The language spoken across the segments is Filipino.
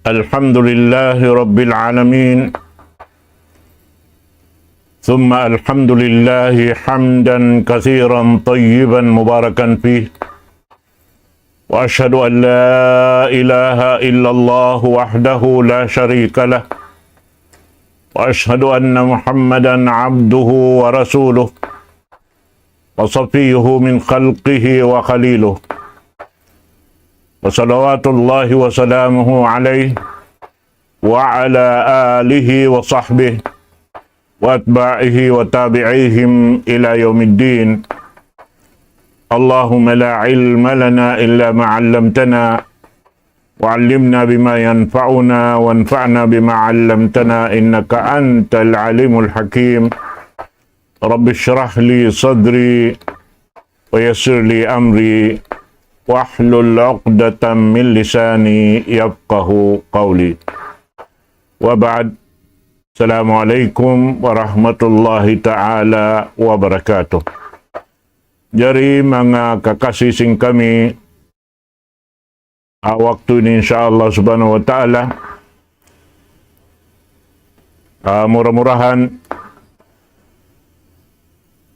الحمد لله رب العالمين ثم الحمد لله حمدا كثيرا طيبا مباركا فيه وأشهد أن لا إله إلا الله وحده لا شريك له وأشهد أن محمدا عبده ورسوله وصفيه من خلقه وخليله وصلوات الله وسلامه عليه وعلى آله وصحبه وأتباعه وتابعيهم إلى يوم الدين. اللهم لا علم لنا إلا ما علمتنا وعلمنا بما ينفعنا وانفعنا بما علمتنا إنك أنت العليم الحكيم. رب اشرح لي صدري ويسر لي أمري واحلل عقدة من لساني يفقه قولي. وبعد. Assalamualaikum warahmatullahi ta'ala wabarakatuh. Jari mga kakasising kami, waktu ini insyaAllah subhanahu wa ta'ala, murah-murahan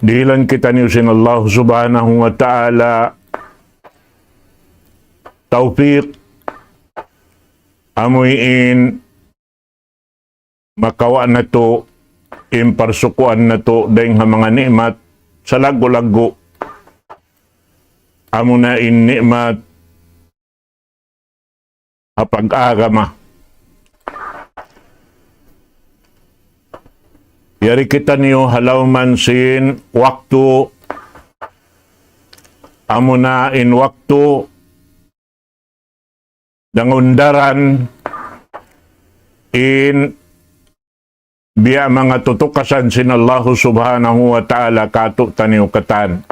dihilan kita ni usin Allah subhanahu wa ta'ala taufiq amuin makawa na to, imparsukuan na to dahil mga nikmat sa lago-lago. Amo na in nikmat apag-agama. Yari kita niyo halawman sin waktu. Amo na in waktu dangundaran in biya mga tutukasan sin Allah subhanahu wa ta'ala kato taniw katan.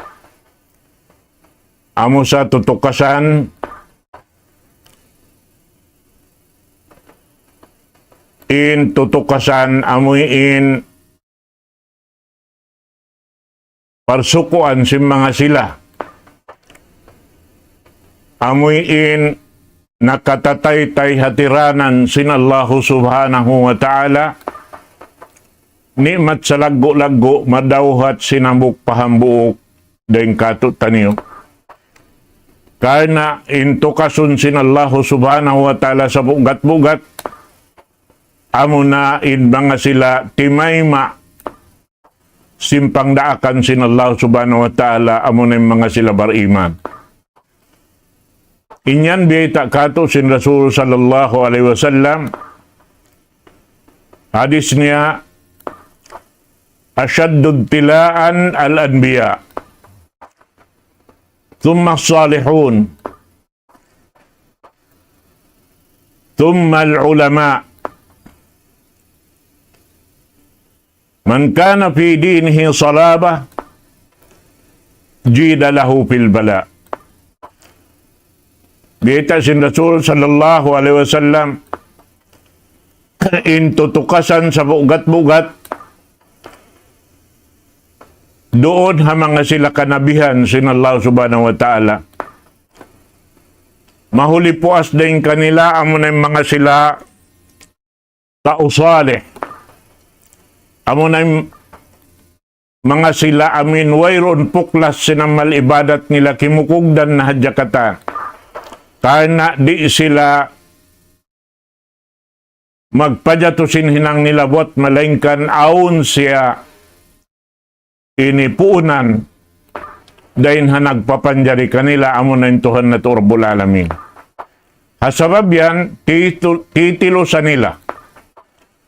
Amo sa tutukasan in tutukasan amoy in parsukuan sin mga sila. Amoy in nakatatay-tay hatiranan sin Allah subhanahu wa ta'ala. Nikmat sa lago-lago, madawhat sinambuk pahambuok dahil katut taniyo. Karena into kasun sin Allah subhanahu wa ta'ala sa bugat-bugat, amo na in mga sila timayma simpang daakan sin Allah subhanahu wa ta'ala, amo na mga sila bariman. Inyan biyay kato sin Rasul sallallahu alaihi wasallam, hadis niya, asyaddud tilaan al-anbiya thumma salihun thumma al-ulama man kana fi dinihi salabah jida lahu fil bala. Bita sin Rasul sallallahu alaihi wasallam in tutukasan sa bugat-bugat doon ha mga sila kanabihan sin Allah subhanahu wa ta'ala. Mahuli puas din kanila amo na mga sila tausalih. Amo na mga sila amin wayron puklas sinamal ibadat nila kimukugdan na hadjakata. Karena di sila magpajatusin hinang nila buat malingkan aun siya inipuunan dahil nagpapanjari kanila amo na intuhan na turbul alamin. Hasabab yan, titilo sa nila.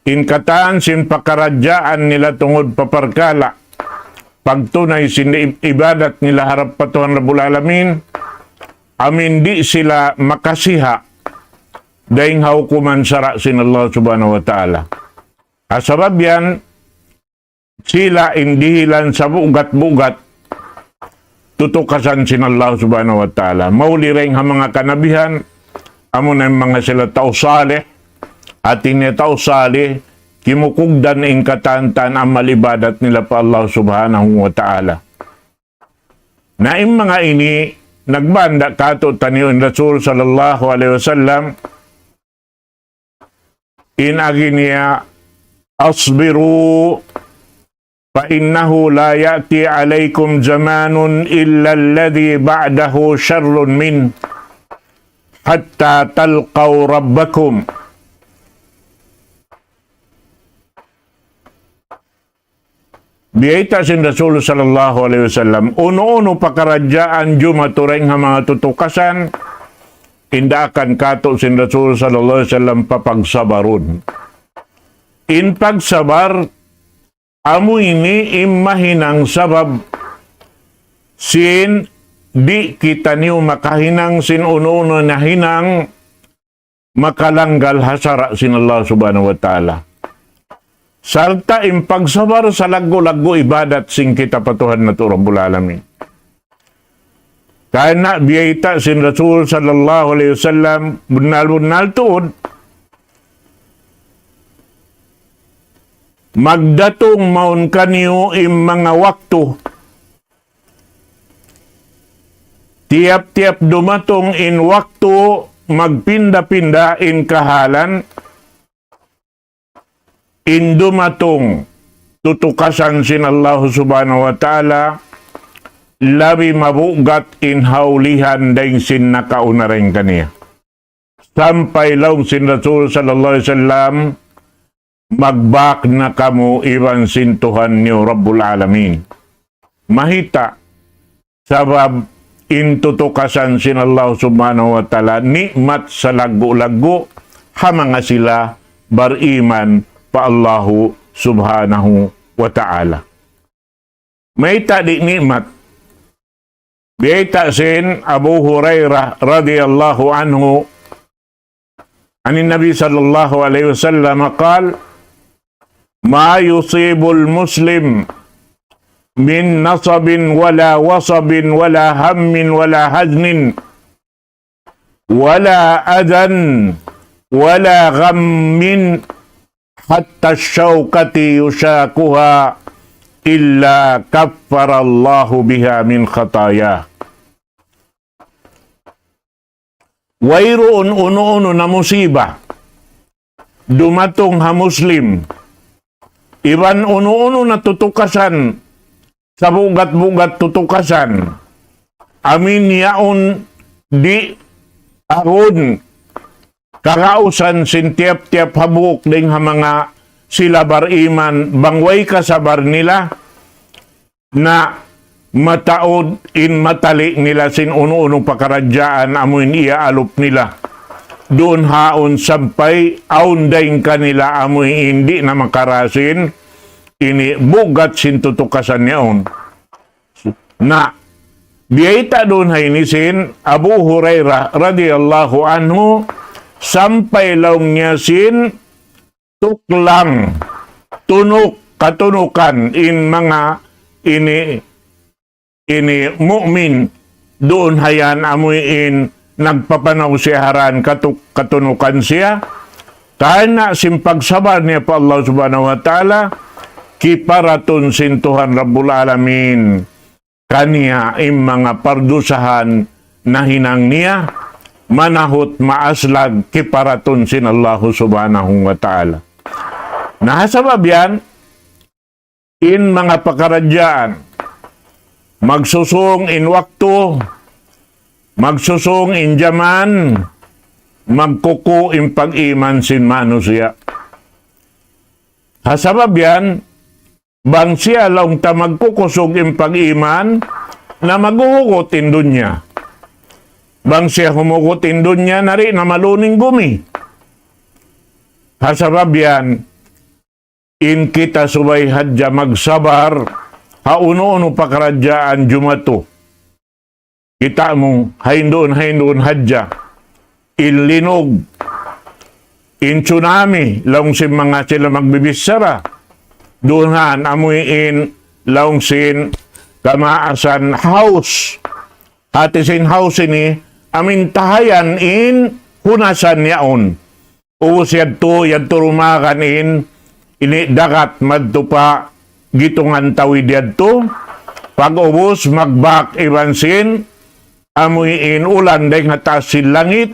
Inkataan sin pakaradyaan nila tungod paparkala. Pagtunay sin ibadat nila harap patuhan Rabbul Alamin, amin di sila makasiha dahil haukuman sara sin Allah subhanahu wa ta'ala. Hasabab yan, sila indihilan sa bugat-bugat tutukasan sin Allah subhanahu wa ta'ala. Mauli rin ang mga kanabihan, amo na mga sila tausalih, at ini tausalih, kimukugdan ing katantan ang malibadat nila pa Allah subhanahu wa ta'ala. Na yung mga ini, nagbanda kato taniyon Rasul sallallahu alaihi wasallam, inagi niya, asbiru fa innahu la ya'ti alaykum zamanun illa alladhi ba'dahu syarrun min hatta talqaw rabbakum. Biyaita sin Rasul sallallahu alaihi wasallam, uno-uno pakaradyaan jumatureng nga mga tutukasan, inda akan kato sin Rasul sallallahu alaihi wasallam papagsabarun. In pagsabar, amo ini imahinang sabab sin di kita niyo makahinang sin uno-uno na hinang makalanggal hasara sin Allah subhanahu wa ta'ala. Salta impagsabar sa lago-lago ibadat sing kita patuhan na to Rabbul Alamin. Kaya na biyayta sin Rasul sallallahu alaihi wasallam bunal-bunal tuod magdatong maun kaniyo im mga waktu tiap-tiap dumatong in waktu magpinda-pinda in kahalan in dumatong tutukasan sin Allah subhanahu wa ta'ala labi mabugat in haulihan daing sin nakauna rin kaniya. Sampay laong sin Rasul sallallahu alaihi wasallam magbak na kamo iban sin Tuhan niyo Rabbul Alamin. Mahita sabab in tutukasan sin Allah subhanahu wa ta'ala nikmat sa lago-lago hamanga sila bariman pa Allahu subhanahu wa ta'ala. May tadi nikmat. Biyaita sin Abu Hurairah radhiyallahu anhu anin Nabi sallallahu alaihi wasallam qal ma yusibul muslim min nasabin wala wasabin wala hammin wala haznin wala adan wala ghammin hatta syauqati yushakuha illa kaffarallahu biha min khataya. Wayroon uno-uno na musibah dumatong ha Muslim iban uno-uno na tutukasan sa bugat-bugat tutukasan amin yaon di aron kakausan sin tiap-tiap habuk ding ha mga sila bariman bangway kasabar nila na mataod in matali nila sin uno-unong pakaradyaan amuin iya alop nila doon haon sampay aundaing kanila amuin hindi na makarasin ini bugat sin tutukasan niyaon na biyayta doon hainisin Abu Hurairah radhiyallahu anhu sampay laong niya sin tuklang tunok katunukan in mga ini mu'min doon hayan amuin nagpapanaw siya haran katunukan siya kaya simpagsabar niya pa Allah subhanahu wa ta'ala kiparatun sin Tuhan Rabbul Alamin kaniya im mga pardusahan na hinang niya manahot maaslag kiparatun sin Allah subhanahu wa ta'ala. Nahasabab yan in mga pakaradyaan magsusong in waktu magsusong in jaman magkuku in pag-iman sin manusia. Hasabab yan bang siya lang ta magkukusog in pag-iman na maguhugot in dunya. Bang siya humugot in dunya na rin na maluning gumi. Hasabab yan in kita subay hadya magsabar hauno-uno pakaradyaan jumato. Kita mo haindon hadya ilinog in tsunami laong sin mga sila magbibisara doonhan amuin laong sin kamaasan house ati sin house ini amin tahayan in hunasan yaon ubos yadto rumakan in ini dagat madto pa gitungan tawid yadto pag ubos magbak ibansin amuin ulan day nga taas sin langit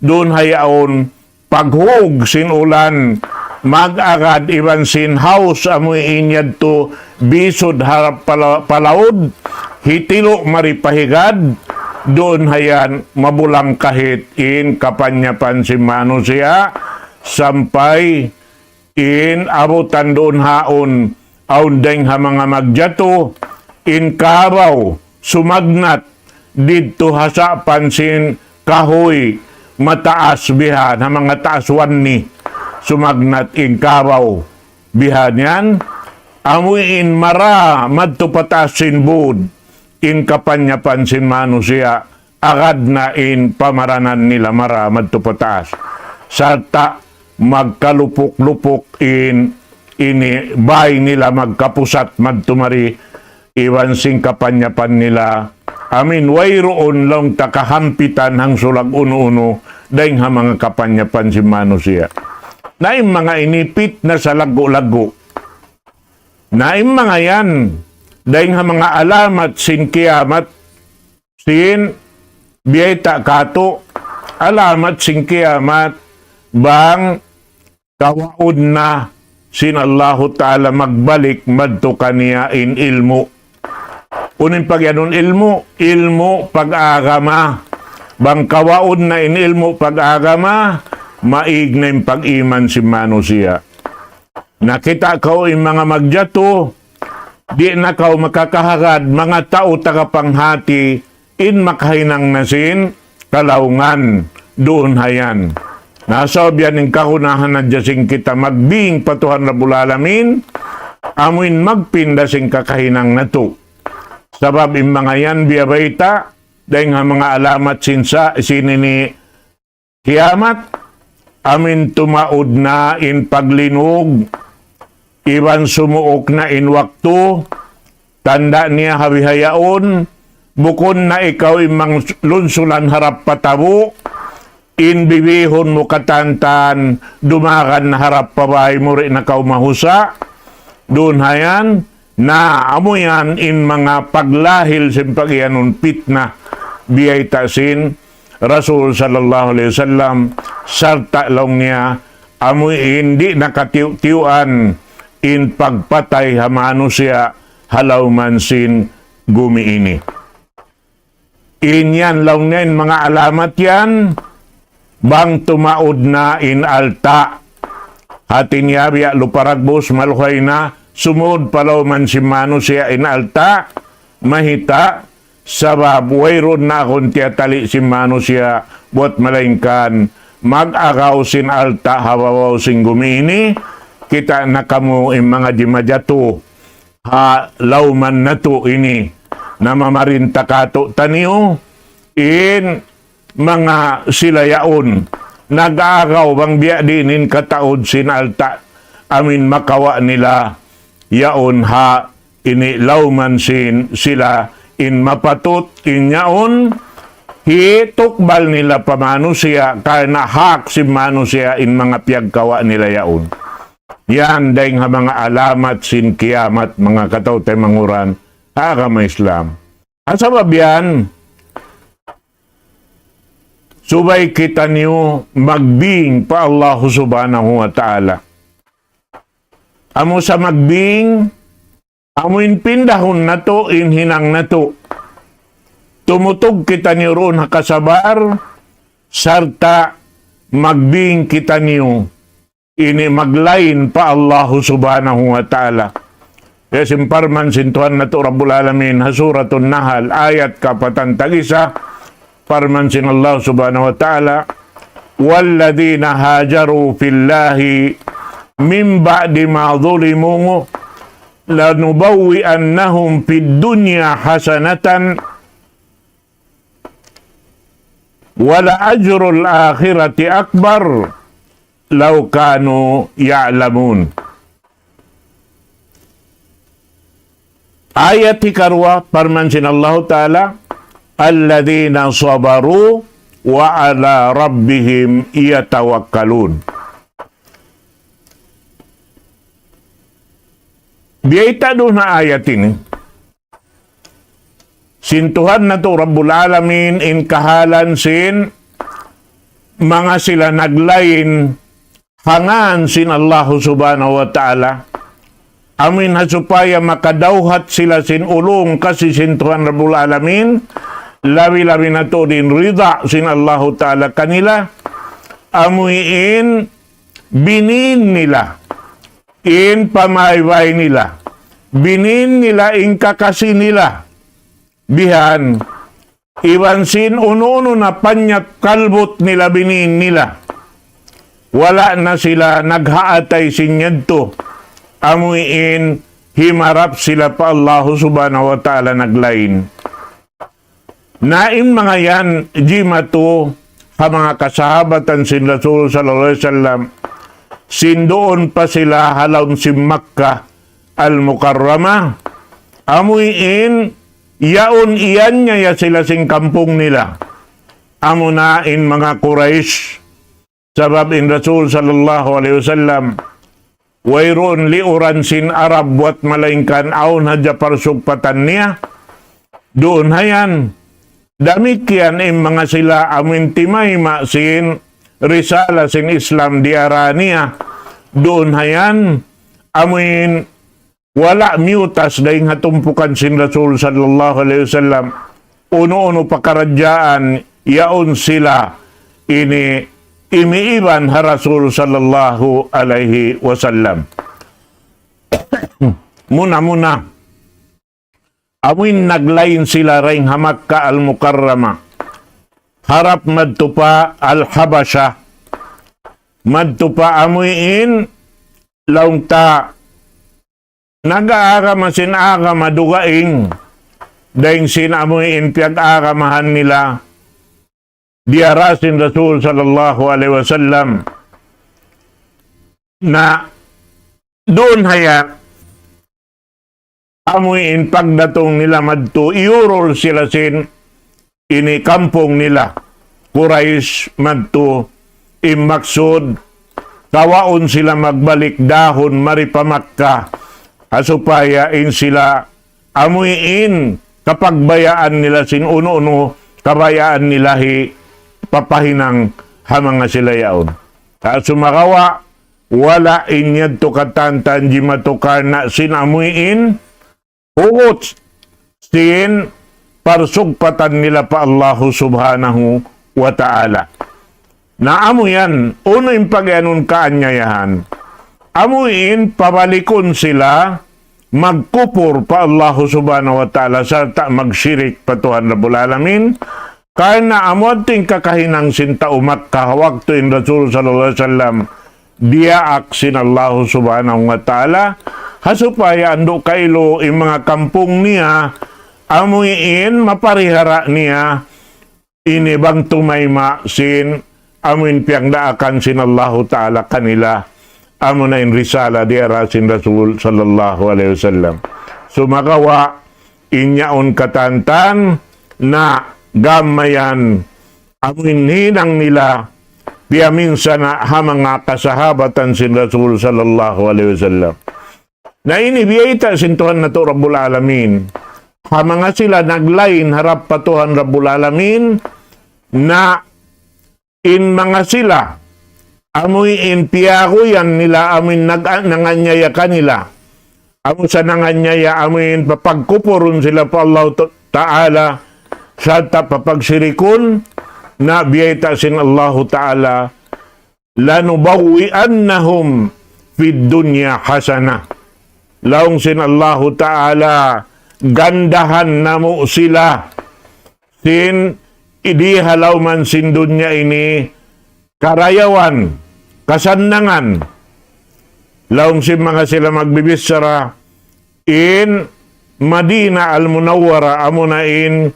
doon hayaon paghug sin ulan, mag-agad iban sin house amoy inyad to bisod harap palaod, hitilo maripahigad, doon hayan mabulang kahit in kapanyapan si mano siya, sampay in abutan doon haon, aundeng ha mga magjato, in karaw, sumagnat, dito hasa pansin kahoy, mataas bihan, ha mga taaswan ni, sumagnat in karaw, bihan yan, amoy in mara, madtupataas sin bud, in kapanyapan sin mano siya, agad na in pamaranan nila mara, madtupataas, sarta magkalupok-lupok in ini bay nila magkapusat madtumari iwan sing kapanyapan nila amin wayroon lang takahampitan hang sulag uno-uno dahil ha mga kapanyapan si manusia na yung mga inipit na sa lago-lago na yung mga yan dahil ha mga alamat sin kiamat sin biyeta kato alamat sin kiamat bang kawaod na sin Allahu Ta'ala magbalik madto kaniya in ilmo. Unin pagyanon ilmo pag-agama. Bang kawaod na in ilmo pag-agama, maig na yung pag-iman si manusia. Nakita ko yung mga magjato, di na kaw makakahagad, mga tao tagapanghati, in makahinang nasin, kalaungan, doon hayan. Nasa biyan ng kahunahan na jasing kita magbing patuhan na bulalamin, amuin magpindasing kakahinang na to. Sabab yung mga yan biyabayta, dahil nga mga alamat sinini kiamat, amin tumaod na in paglinog, iban sumuok na in wakto, tanda niya habihayaon, bukon na ikaw imang lunsulan harap patabo, in bibihon mo katantan, dumakan na harap pabay mo rin na kaumahusa, doon hayan, na amoyan in mga paglahil sin pagyanon pitna, biyay tasin, Rasul sallallahu alaihi wasallam, sarta lang niya, amoy hindi nakatiw-tiwan, in pagpatay hamano siya, halaw man sin gumiini. Inyan lang niya, in mga alamat yan, bang tumaod na in alta hatin yabiya luparagbos maluhay na sumud palaw man si mano siya in alta mahita sabab wayron na akong tiyatali si mano siya buat malaingkan mag-agaw sin alta hawawaw sin gumini kita na kamo in mga dimadyato ha lawman na to ini na mamarinta kato taniyo in mga silayaon nag-aagaw bang biya dinin kataod sinalta amin makawa nila yaon ha inilawman sin sila in mapatot in yaon hitukbal nila pamano siya karna hak si mano siya in mga piyagkawa nila yaon yan dahil nga mga alamat sin kiamat mga kataw tayo manguran agama Islam asabab yan subay kita niyo magbing pa Allah subhanahu wa ta'ala. Amo sa magbing, amuin pindahon na to, inhinang na to. Tumutog kita niyo roon hakasabar, sarta magbing kita niyo, ini maglain pa Allah subhanahu wa ta'ala. Kaya simparman sintuhan na to Rabbul Alamin, hasuratun Nahal, ayat kapatantagisa, Farman sin Allah subhanahu wa ta'ala walladhina hajaru fillahi min ba'di ma zulimu lanubawwi'annahum fid dunya hasanatan wala ajrul akhirati akbar law kanu ya'lamun. Ayat hikarwa farman sin Allah ta'ala alladhina sabaru wa ala rabbihim yatawakkalun. Biyayta doon na ayat ini. Sintuhan na to Rabbul Alamin in kahalan sin mga sila naglain hangan sin Allah subhanahu wa ta'ala. Amin hasupaya makadawhat sila sin ulong kasi sin Tuhan Rabbul Alamin. Labi-labi na to din rida sin Allah ta'ala kanila. Amuin binin nila. In pamayway nila. Binin nila in kakasi nila. Bihan. Iwan sin uno-uno na panyat kalbot nila binin nila. Wala na sila naghaatay sinyadto. Amuin himarap sila pa Allah subhanahu wa ta'ala naglain. Nain mga yan, jimatu, ha mga kasahabatan sin Rasul sallallahu alaihi wasallam, sindoon pa sila halaw si Makkah al-Mukarramah. Amuin, yaon iyan niya sila sing kampung nila. Amunain mga Quraysh, sabab in Rasul sallallahu alaihi wasallam, wayroon liuran sin Arab buat malaingkan aun hadya parsugpatan niya. Doon hayan. Damikian mga sila amin timay sin risala sin Islam di arania. Doon hayan. Amin wala miutas dahil hatumpukan sin Rasul sallallahu alaihi wasallam. Uno-uno pakaradyaan yaon sila ini imiiban ha Rasul sallallahu alaihi wasallam. Muna-muna, amin naglain sila ring Makkah al-Mukarramah. Harap madtupa al-Habasha. Madtupa amuin laung ta nag-aagama sin agama dugaing. Dahil sin amuin piyag-agamahan nila diarasin Rasul sallallahu alaihi wasallam na doon haya amuin pagdatong nila madto iurol sila sin ini kampong nila Quraysh madto imaksud kawaon sila magbalik dahon maripamakka asupaya in sila amuin kapagbayaan nila sin uno-uno kabayaan nilahi papahinang hamanga sila yaon. At sumakawa, wala inyad to katantan di matukar na sinamuin, hugot sin parsugpatan nila pa Allah subhanahu wa ta'ala. Naamu yan, uno yung pagyanon kaanyayahan. Amuin, pabalikon sila, magkupur pa Allah subhanahu wa ta'ala sarta magsyirik pa Tuhan Rabbul Alamin. Karena amuating kakahinang sinta umat kahawak in Rasul sallallahu alaihi wasallam diaak sin Allah subhanahu wa ta'ala hasupaya ando kailo in mga kampung niya amuin maparihara niya inibang tumayma sin amuin piyang daakan sin Allah ta'ala kanila amuna in risala diara sin Rasul sallallahu alaihi wasallam. Sumagawa inyaon katantan na gamayan amin hinang nila piyaminsan na hamanga kasahabatan sin Rasul sallallahu alaihi wasallam. Na inibiyita sin Tuhan na to Rabbul Alamin. Hamanga sila naglain harap pa Tuhan Rabbul Alamin na in mga sila amoy in piyakuyan nila amin nanganyaya kanila. Amo sa nanganyaya amin papagkupuron sila pa Allah Ta'ala sa papagsirikon na biyayta sin Allah Ta'ala lanubawiannahum fid dunya hasana. Laong sin Allah Ta'ala gandahan namo sila sin idihalaw man sin dunya ini karayawan kasannangan. Laong sin mga sila magbibisara in Madina al-Munawwara amunain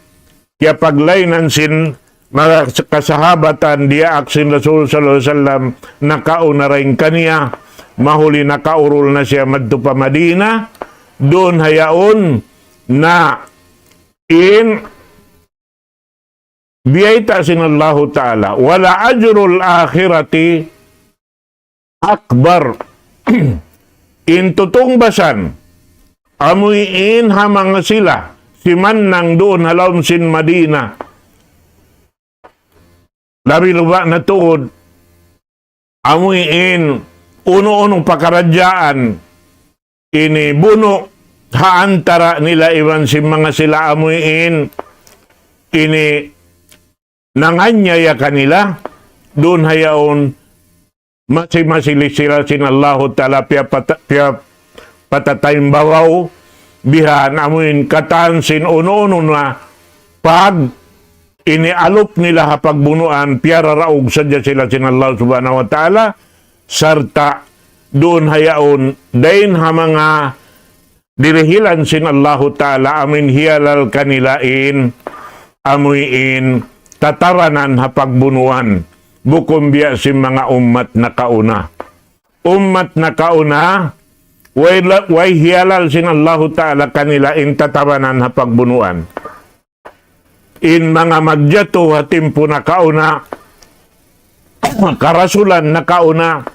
kaya paglainan sin mga kasahabatan dia aksin Rasul sallallahu alaihi wasallam nakauna rin kaniya mahuli nakaurol na siya madto pa Madina doon hayaon na in biyayta sin Allah Ta'ala wala ajrul akhirati akbar in tutungbasan amuin hamang sila si man nang doon halawm sin Madina labi luba na tuod, amuin, uno-unong pakaradyaan, ini buno, haantara nila iwan si mga sila amuin, ini nanganyaya kanila, doon hayaon, masimasili sila sinallahu ta'ala pia patatayong bawaw, bihan amuin katansin uno-uno na pag inialop nila hapagbunuan, piyara raog sadya sila sinallahu subhanahu wa ta'ala, sarta doon hayaon, dahin ha mga dirihilan sinallahu ta'ala, amin hiyalal kanilain, amuin, tataranan hapagbunuan, bukom biya si mga umat na kauna. Umat na kauna, way hiyalal sinallahu ta'ala kanila in tatawanan hapagbunuan. In mga magyato hatimpo na kauna, karasulan na kauna,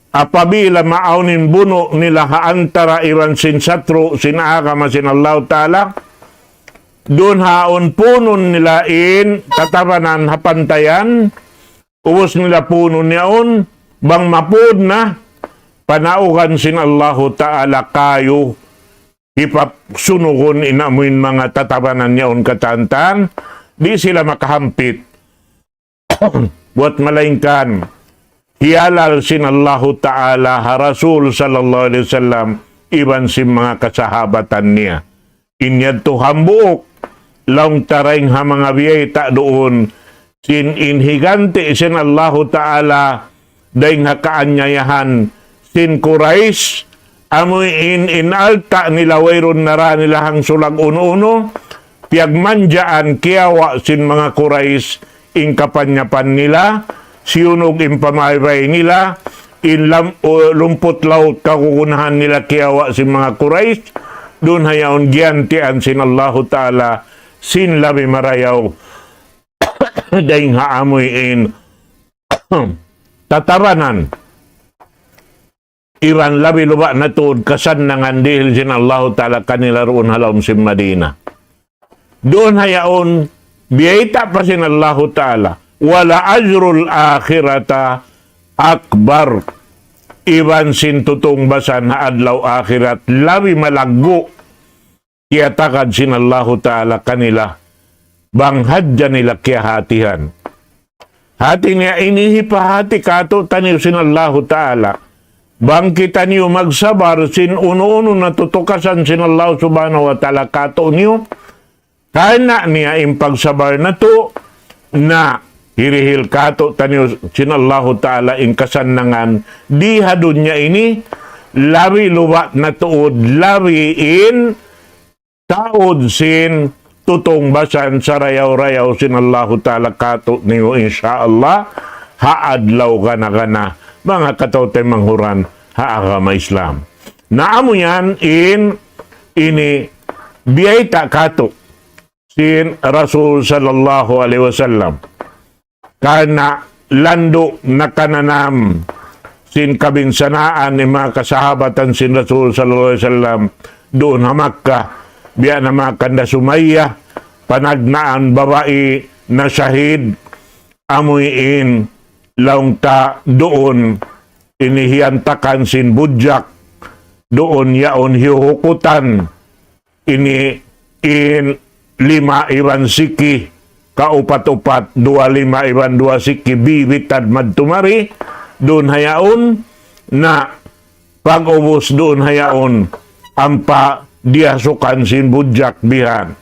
apabila maaunin buno nila haantara iwan sin satro sinaakama sinallahu ta'ala, doon haon punon nila in tatawanan hapantayan, ubos nila puno niyaon, bang mapud na, panaukan sinallahu ta'ala kayo, ipapsunugon inamuin mga tatabanan niyaon katantan, di sila makahampit. Buat malaingkan, hiyalal sinallahu ta'ala ha Rasul sallallahu alaihi wasallam, iban si mga kasahabatan niya. Inyad to hambuok, laong taraing ha mga biyayta doon, sin inhigante sinallahu ta'ala, daing hakaanyayahan, sin Quraish, amoy inalta nila wayron nara nila hang sulag uno-uno, piyagmanjaan kiyawa sin mga Quraish, in kapanyapan nila, siyunog in pamaybay nila, in lumpot laut kakukunahan nila kiyawa sin mga Quraish, dun hayaon giyantian sin Allahu ta'ala, sin labi marayaw, daing haamoy in tataranan, iwan labi luba na tuod kasan nangan dihil sin Allahu ta'ala kanila roon halawm sin Madina. Doon hayaon, biyayta pa sin Allahu ta'ala, wala ajrul akhirata akbar, iwan sin tutong basan na adlaw akhirat, labi malaggo, iyatakad sin Allahu ta'ala kanila, banghadya nila kiyahatihan. Hati niya inihipahati kato taniw sin Allahu ta'ala, bang kita niyo magsabar sin uno-uno na tutukasan sin Allah subhanahu wa ta'ala kato niyo, kaya niya impagsabar na to, na hirihil kato taniyo sin Allahu ta'ala in kasannangan, di hadun niya ini, labi luwa na tuod, labi in taod sin tutong basan sa rayaw-rayaw sin Allahu ta'ala kato niyo insyaallah, haadlaw kana mga katawtay manghuran haagama Islam. Naamo yan ini biyayta kato sin Rasul sallallahu alaihi wasallam, kana lando na kananam sin kabinsanaan ni mga kasahabatan sin Rasul sallallahu alaihi wasallam doon ha Makkah, biya na makanda Sumayya, panagnaan babae na syahid, amuin laung ta doon inihiantakan sin budyak, doon yaon hihukutan, ini in 5 iwan siki, kaupat-upat 2 iwan 2 siki, bibitad madtumari, doon hayaon, na pag-ubos doon hayaon, ampa diasukan sin budyak bihan.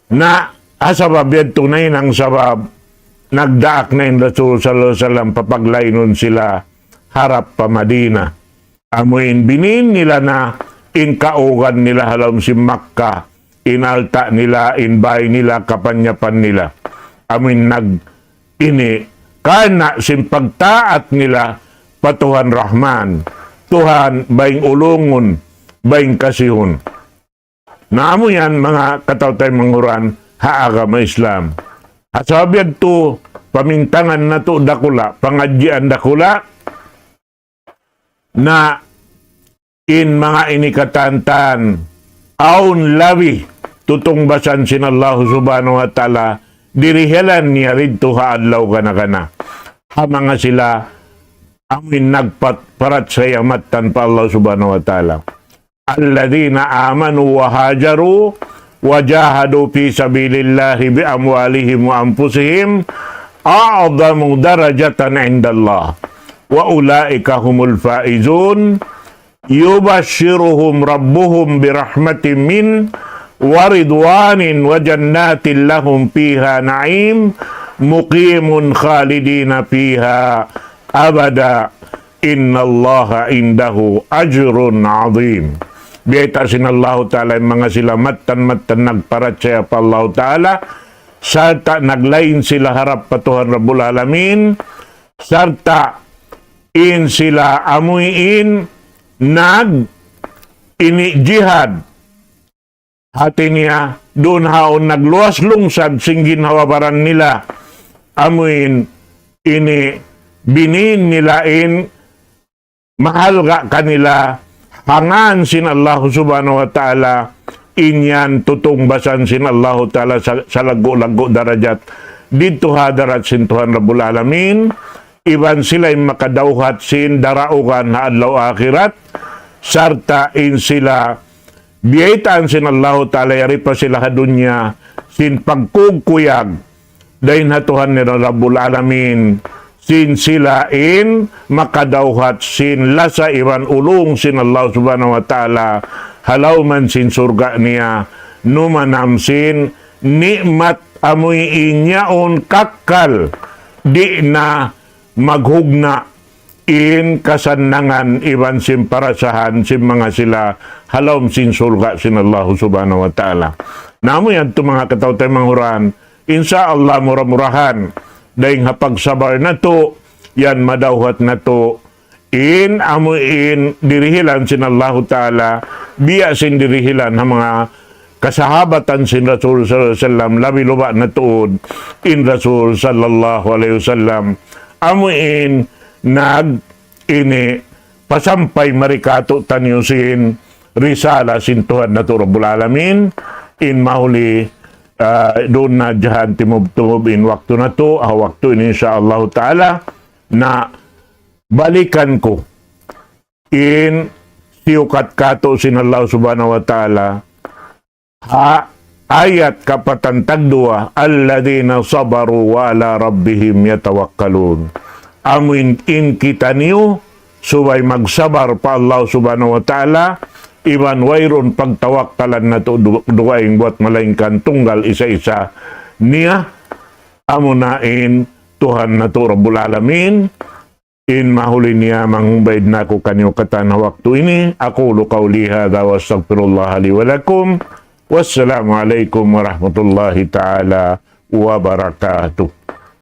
Na asabab yan tunay ng sabab, nagdaak na yung Rasul sallallahu alaihi wasallam, papaglaynon sila harap pa Madina. Amuin binin nila na inkaugan nila halam si Makkah, inalta nila, inbay nila, kapanyapan nila. Amuin ini, kana sin pagtaat nila, patuhan Rahman, Tuhan baing ulungon, baing kasihon. Naamo yan mga katawtay manghuran, haagama Islam. At sabihan to, pamintangan na to dakula, pangadjian dakula, na in mga inikatantan, aun labi, tutong basan sin Allah subhanahu wa ta'ala, dirihelan niya rito haadlaw kana hamanga sila amin nagparat sa yamatan pa Allah subhanahu wa ta'ala. Alladhina amanu wa hajaru wa jahadu fi sabilillahi bi amwalihim wa anfusihim a'zamu darajatan 'indallah wa ulaika humul faizun yubashshiruhum rabbuhum bi rahmatin min wa ridwanin wa jannatin lahum fiha na'im muqimun khalidina fiha abada innallaha indahu ajrun azim. Biyata sinallahu ta'ala yung mga sila matan nagparat siya pa Allah ta'ala sarta naglain sila harap patuhan Rabbul Alamin sarta in sila amuin ini jihad hati niya doon haon nagluwas lungsad singgin hawabaran nila amuin ini binin nilain mahal ka kanila hangan sin Allah subhanahu wa ta'ala inyan tutong basan sin Allah ta'ala sa lago-lago darajat dito hadarat sin Tuhan Rabbul Alamin iban sila'y makadawhat sin daraugan na adlaw akhirat sarta in sila biyaitaan sin Allah ta'ala yari pa sila kadunya sin pagkugkuyag dahin hatuhan ni Rabbul Alamin sin sila in makadawhat sin lasa iban ulong sin Allah subhanahu wa ta'ala halaw man sin surga niya numanam sin nikmat amoy inyaon kakal di na maghugna in kasanangan iban sin parasahan sin mga sila halom sin surga sin Allah subhanahu wa ta'ala. Namo yan ito mga katawtay manghuran, insya Allah murah-murahan, dahil hapagsabar na to, yan madawhat na to, in amuin dirihilan sin Allah ta'ala, biya sin dirihilan ng mga kasahabatan sin Rasul sallallahu alaihi wasallam, labi luba na tuod, in Rasul sallallahu alaihi wasallam, amuin ini pasampay marikato tanyusin risala sin Tuhan na Rabbul Alamin in mahuli doon na jahan timub-tumub in waktu na to waktu ini insyaallah ta'ala na balikan ko in siyukat kato sin Allah subhanahu wa ta'ala ayat kapatan tagdua alladhina sabaru wa ala rabbihim yatawakkalun amin in kita niyo subay magsabar pa Allah subhanahu wa ta'ala iban wayron pagtawakkalan na to duwaing buat malaingkan tunggal isa-isa niya amunain Tuhan na to Rabbul Alamin in mahuli niya manghubaid na ko kanyo katan waktu ini aqulu qawli hadha wa astaghfirullah li wa lakum wassalamu alaikum warahmatullahi ta'ala wabarakatuh.